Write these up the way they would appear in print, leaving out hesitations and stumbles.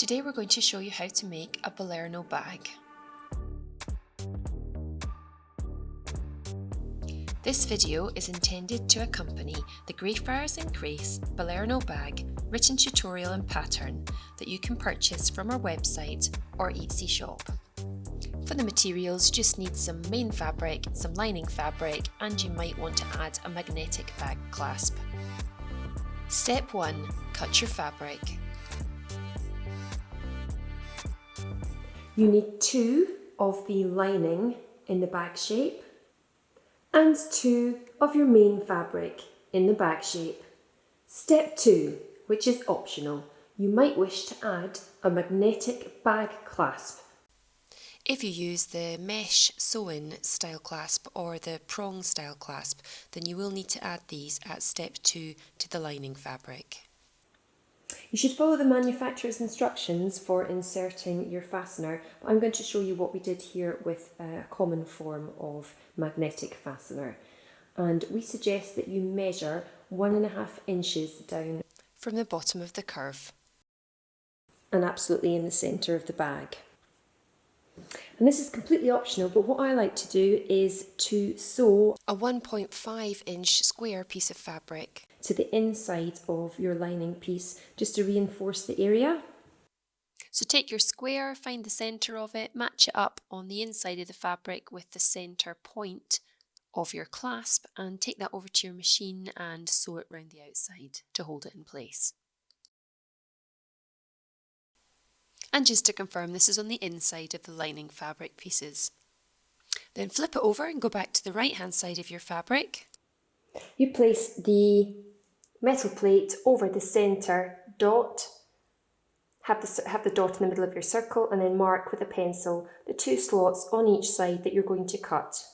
Today we're going to show you how to make a Balerno bag. This video is intended to accompany the Greyfriars and Grace Balerno Bag written tutorial and pattern that you can purchase from our website or Etsy shop. For the materials, you just need some main fabric, some lining fabric, and you might want to add a magnetic bag clasp. Step 1. Cut your fabric. You need 2 of the lining in the bag shape and 2 of your main fabric in the bag shape. Step 2, which is optional, you might wish to add a magnetic bag clasp. If you use the mesh sew-in style clasp or the prong style clasp, then you will need to add these at step 2 to the lining fabric. You should follow the manufacturer's instructions for inserting your fastener, but I'm going to show you what we did here with a common form of magnetic fastener. And we suggest that you measure 1.5 inches down from the bottom of the curve and absolutely in the centre of the bag. And this is completely optional, but what I like to do is to sew a 1.5 inch square piece of fabric to the inside of your lining piece just to reinforce the area. So take your square, find the centre of it, match it up on the inside of the fabric with the centre point of your clasp, and take that over to your machine and sew it round the outside to hold it in place. And just to confirm, this is on the inside of the lining fabric pieces. Then flip it over and go back to the right hand side of your fabric. You place the metal plate over the centre dot, have the dot in the middle of your circle, and then mark with a pencil the 2 slots on each side that you're going to cut.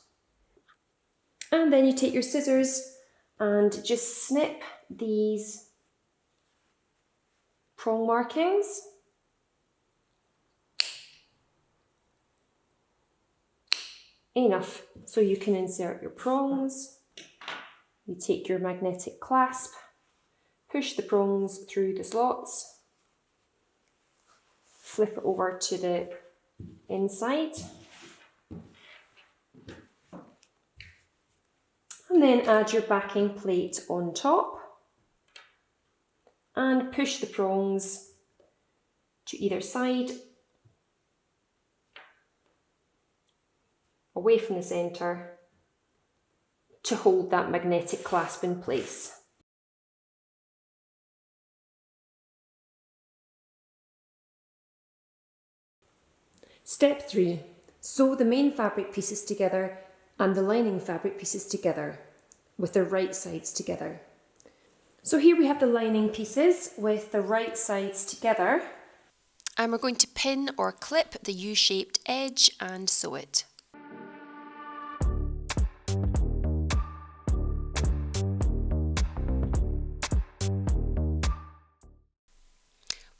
And then you take your scissors and just snip these prong markings. Enough so you can insert your prongs. You take your magnetic clasp, push the prongs through the slots, flip it over to the inside, and then add your backing plate on top and push the prongs to either side, away from the centre, to hold that magnetic clasp in place. Step 3. Sew the main fabric pieces together and the lining fabric pieces together with their right sides together. So here we have the lining pieces with the right sides together. And we're going to pin or clip the U-shaped edge and sew it.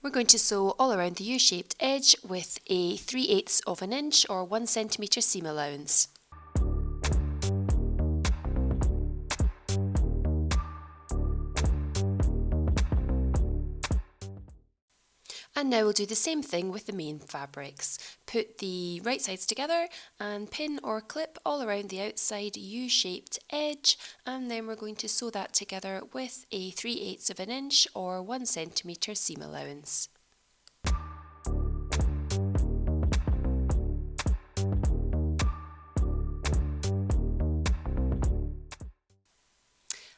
We're going to sew all around the U-shaped edge with a 3/8 of an inch or 1 centimetre seam allowance. And now we'll do the same thing with the main fabrics. Put the right sides together and pin or clip all around the outside U-shaped edge, and then we're going to sew that together with a 3/8 of an inch or 1 centimetre seam allowance.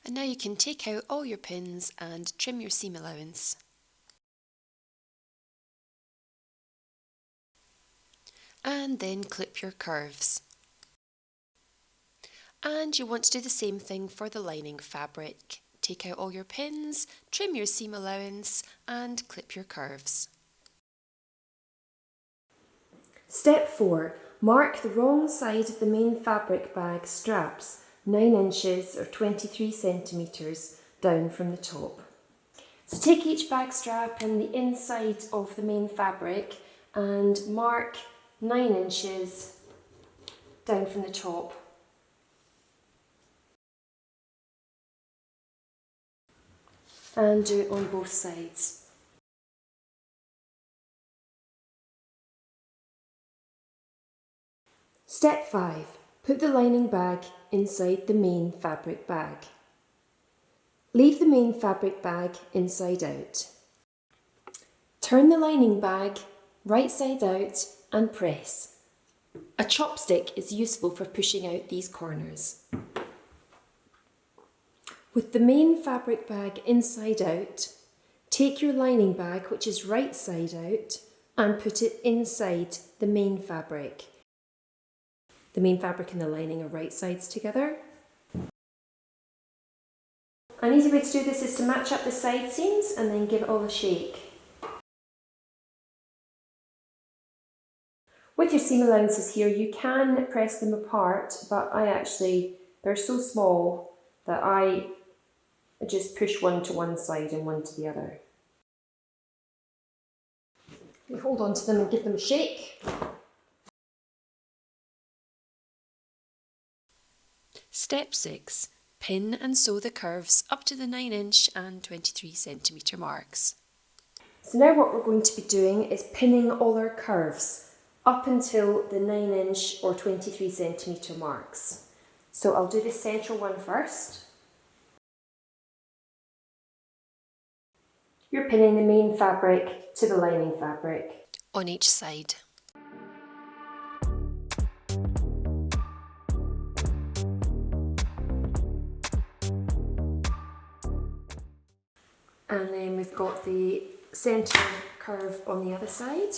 And now you can take out all your pins and trim your seam allowance. And then clip your curves. And you want to do the same thing for the lining fabric. Take out all your pins, trim your seam allowance, and clip your curves. Step 4. Mark the wrong side of the main fabric bag straps 9 inches or 23 centimetres down from the top. So take each bag strap in the inside of the main fabric and mark 9 inches down from the top. And do it on both sides. Step 5. Put the lining bag inside the main fabric bag. Leave the main fabric bag inside out. Turn the lining bag right side out and press. A chopstick is useful for pushing out these corners. With the main fabric bag inside out, take your lining bag, which is right side out, and put it inside the main fabric. The main fabric and the lining are right sides together. An easy way to do this is to match up the side seams and then give it all a shake. With your seam allowances here, you can press them apart, but they're so small that I just push one to one side and one to the other. You hold on to them and give them a shake. Step 6. Pin and sew the curves up to the 9" and 23cm marks. So now what we're going to be doing is pinning all our curves up until the 9" or 23cm marks. So I'll do the central one first. You're pinning the main fabric to the lining fabric. On each side. And then we've got the centre curve on the other side.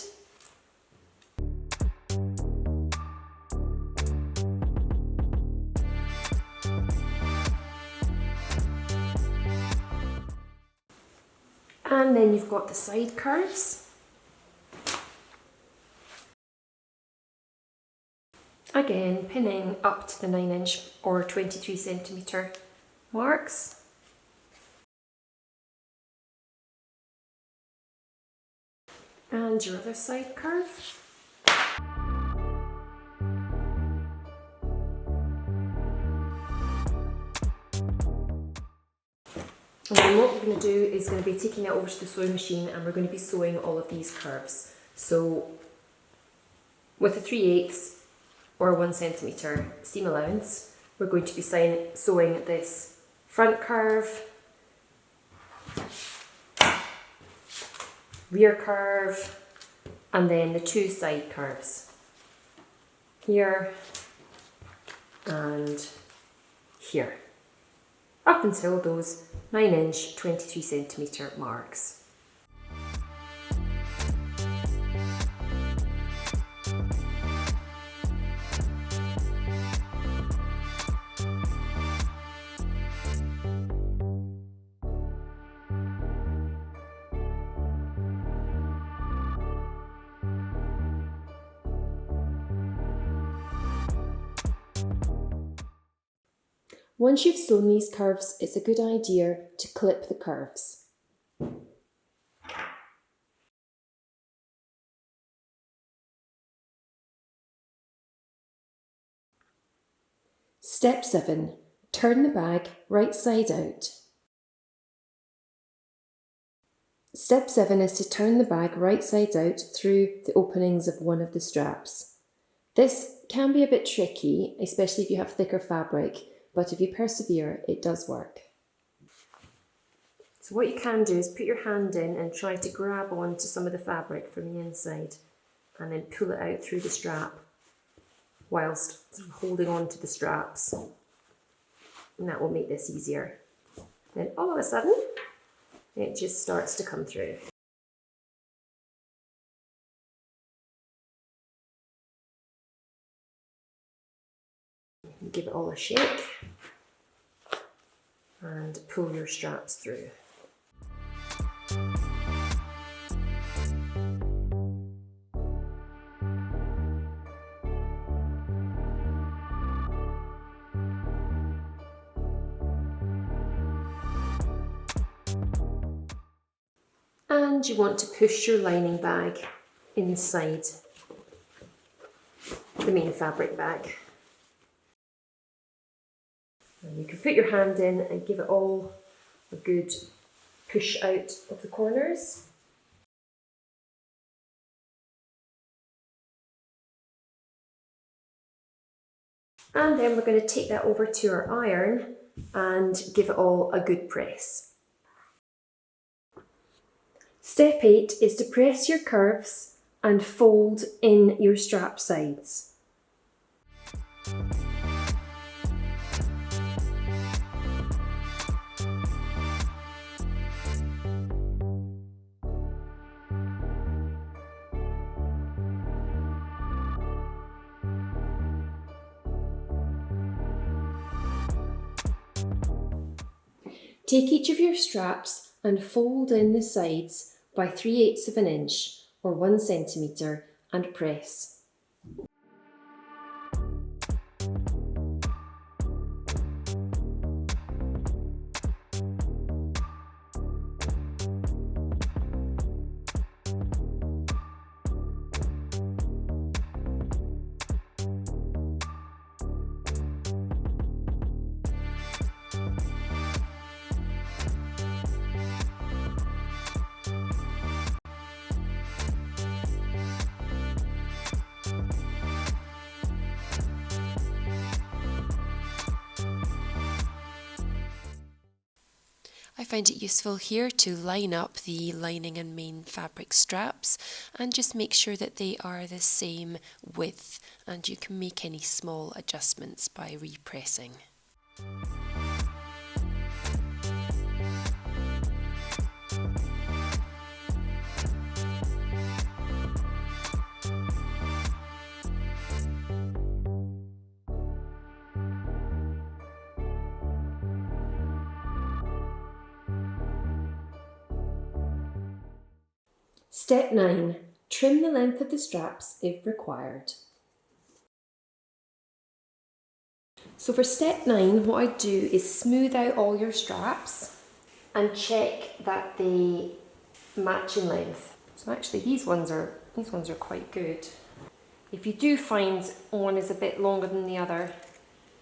And then you've got the side curves. Again, pinning up to the 9" or 23cm marks. And your other side curve. And then what we're going to do is going to be taking it over to the sewing machine and we're going to be sewing all of these curves. So with a 3/8 or 1 centimetre seam allowance, we're going to be sewing this front curve, rear curve, and then the 2 side curves here and here, up until those 9" 23cm marks. Once you've sewn these curves, it's a good idea to clip the curves. Step 7. Turn the bag right side out. Step 7 is to turn the bag right side out through the openings of one of the straps. This can be a bit tricky, especially if you have thicker fabric, but if you persevere, it does work. So what you can do is put your hand in and try to grab onto some of the fabric from the inside and then pull it out through the strap whilst sort of holding on to the straps. And that will make this easier. Then all of a sudden, it just starts to come through. Give it all a shake and pull your straps through. And you want to push your lining bag inside the main fabric bag. And you can put your hand in and give it all a good push out of the corners. And then we're going to take that over to our iron and give it all a good press. Step 8 is to press your curves and fold in your strap sides. Take each of your straps and fold in the sides by 3/8 of an inch or 1 centimetre and press. I find it useful here to line up the lining and main fabric straps and just make sure that they are the same width, and you can make any small adjustments by repressing. Step 9. Trim the length of the straps if required. So for step 9, what I do is smooth out all your straps and check that they match in length. So actually these ones are quite good. If you do find one is a bit longer than the other,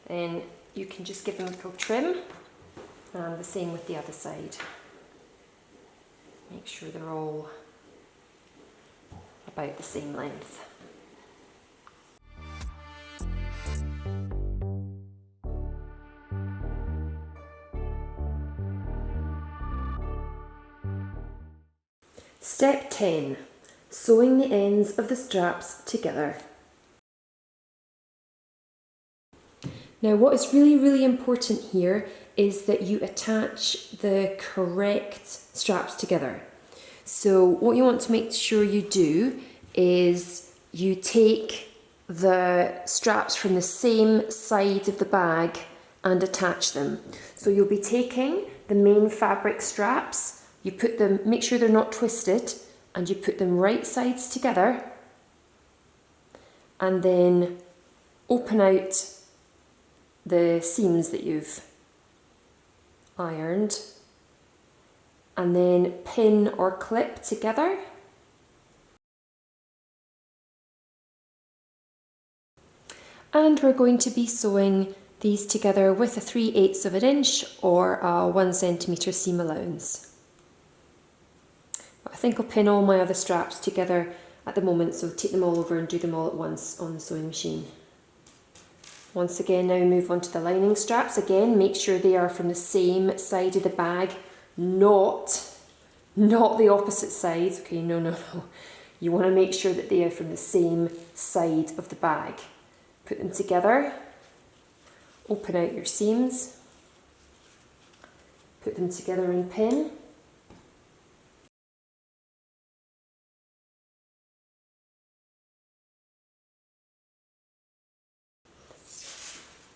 then you can just give them a little trim, and the same with the other side. Make sure they're all about the same length. Step 10. Sewing the ends of the straps together. Now what is really important here is that you attach the correct straps together. So what you want to make sure you do is you take the straps from the same side of the bag and attach them. So you'll be taking the main fabric straps, you put them, make sure they're not twisted, and you put them right sides together, and then open out the seams that you've ironed, and then pin or clip together. And we're going to be sewing these together with a 3/8 of an inch or a 1 centimetre seam allowance. I think I'll pin all my other straps together at the moment, so take them all over and do them all at once on the sewing machine. Once again, now move on to the lining straps. Again, make sure they are from the same side of the bag, not the opposite side. Okay, no. You want to make sure that they are from the same side of the bag. Put them together, open out your seams, put them together and pin.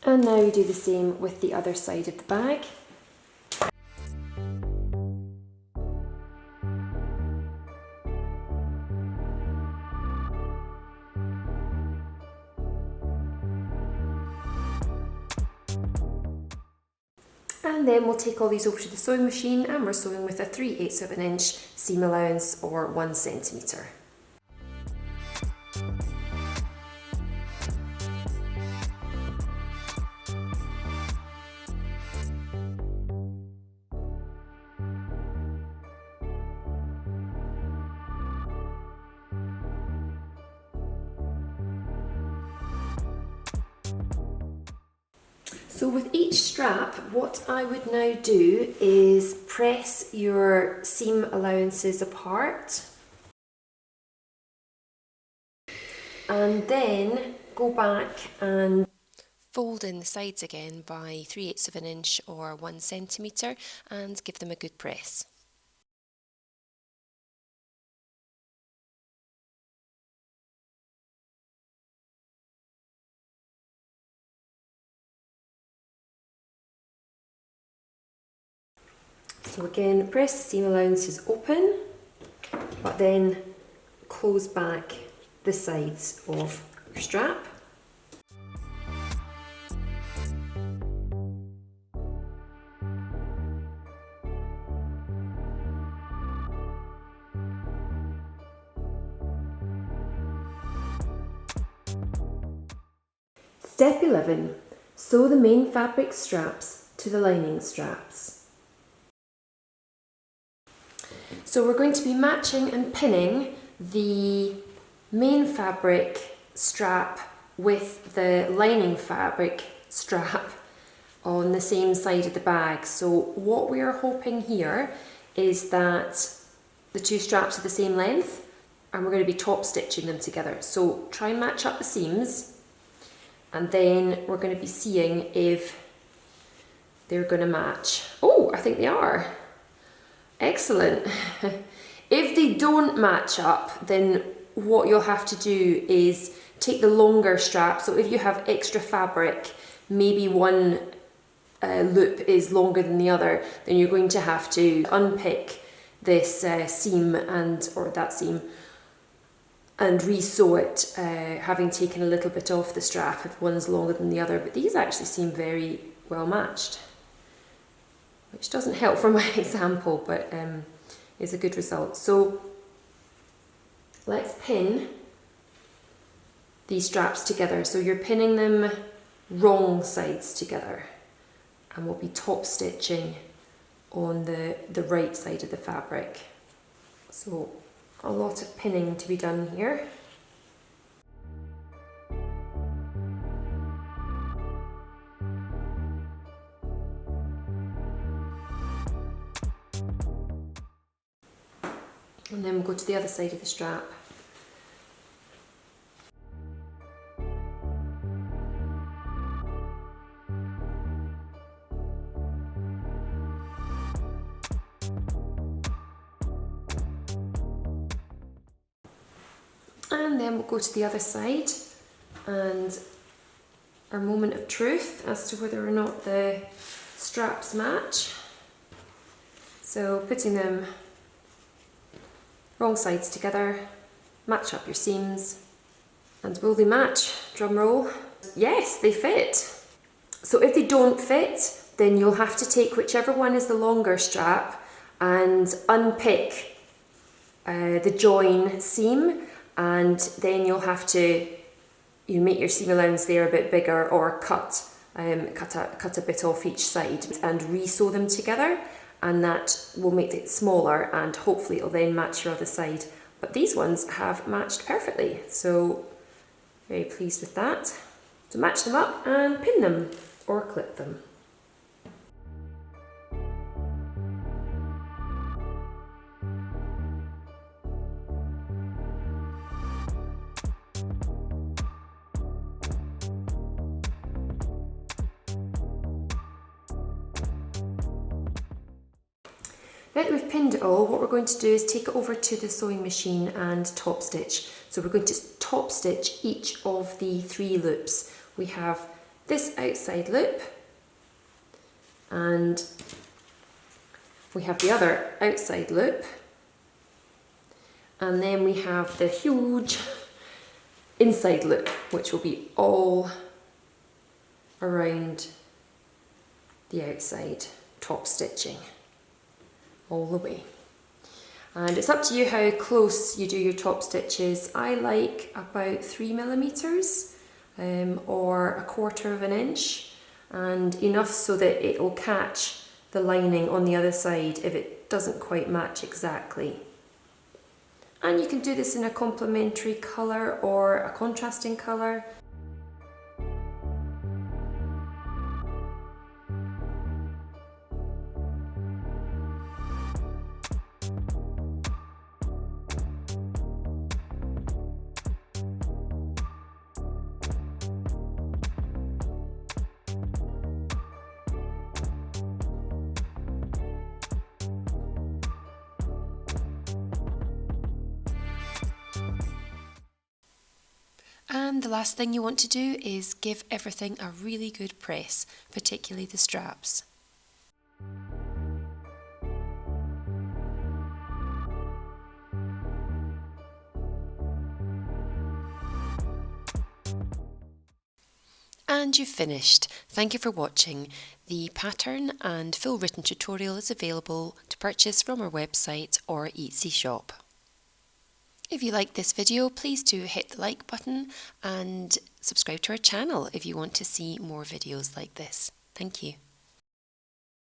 And now we do the same with the other side of the bag. And then we'll take all these over to the sewing machine, and we're sewing with a 3/8 of an inch seam allowance or 1 centimetre. So with each strap, what I would now do is press your seam allowances apart and then go back and fold in the sides again by 3/8 of an inch or 1 centimetre and give them a good press. So again, press the seam allowances open, but then close back the sides of your strap. Step 11. Sew the main fabric straps to the lining straps. So we're going to be matching and pinning the main fabric strap with the lining fabric strap on the same side of the bag. So what we are hoping here is that the two straps are the same length and we're going to be top stitching them together. So try and match up the seams and then we're going to be seeing if they're going to match. Oh, I think they are. Excellent. If they don't match up, then what you'll have to do is take the longer strap. So if you have extra fabric, maybe one loop is longer than the other, then you're going to have to unpick this seam or that seam and re-sew it, having taken a little bit off the strap if one's longer than the other. But these actually seem very well matched, which doesn't help for my example, but is a good result. So let's pin these straps together. So you're pinning them wrong sides together, and we'll be top stitching on the right side of the fabric. So a lot of pinning to be done here. And then we'll go to the other side of the strap. And then we'll go to the other side, and our moment of truth as to whether or not the straps match. So putting them wrong sides together, match up your seams, and will they match? Drum roll. Yes, they fit. So if they don't fit, then you'll have to take whichever one is the longer strap and unpick the join seam, and then you'll have to make your seam allowance there a bit bigger, or cut a bit off each side and re-sew them together, and that will make it smaller and hopefully it'll then match your other side. But these ones have matched perfectly, so very pleased with that. So match them up and pin them or clip them. Now that we've pinned it all, what we're going to do is take it over to the sewing machine and top stitch. So we're going to top stitch each of the 3 loops. We have this outside loop, and we have the other outside loop, and then we have the huge inside loop, which will be all around the outside, top stitching all the way. And it's up to you how close you do your top stitches. I like about 3mm or 1/4 of an inch, and enough so that it will catch the lining on the other side if it doesn't quite match exactly. And you can do this in a complementary colour or a contrasting colour. And the last thing you want to do is give everything a really good press, particularly the straps. And you've finished. Thank you for watching. The pattern and full written tutorial is available to purchase from our website or Etsy shop. If you liked this video, please do hit the like button and subscribe to our channel if you want to see more videos like this. Thank you.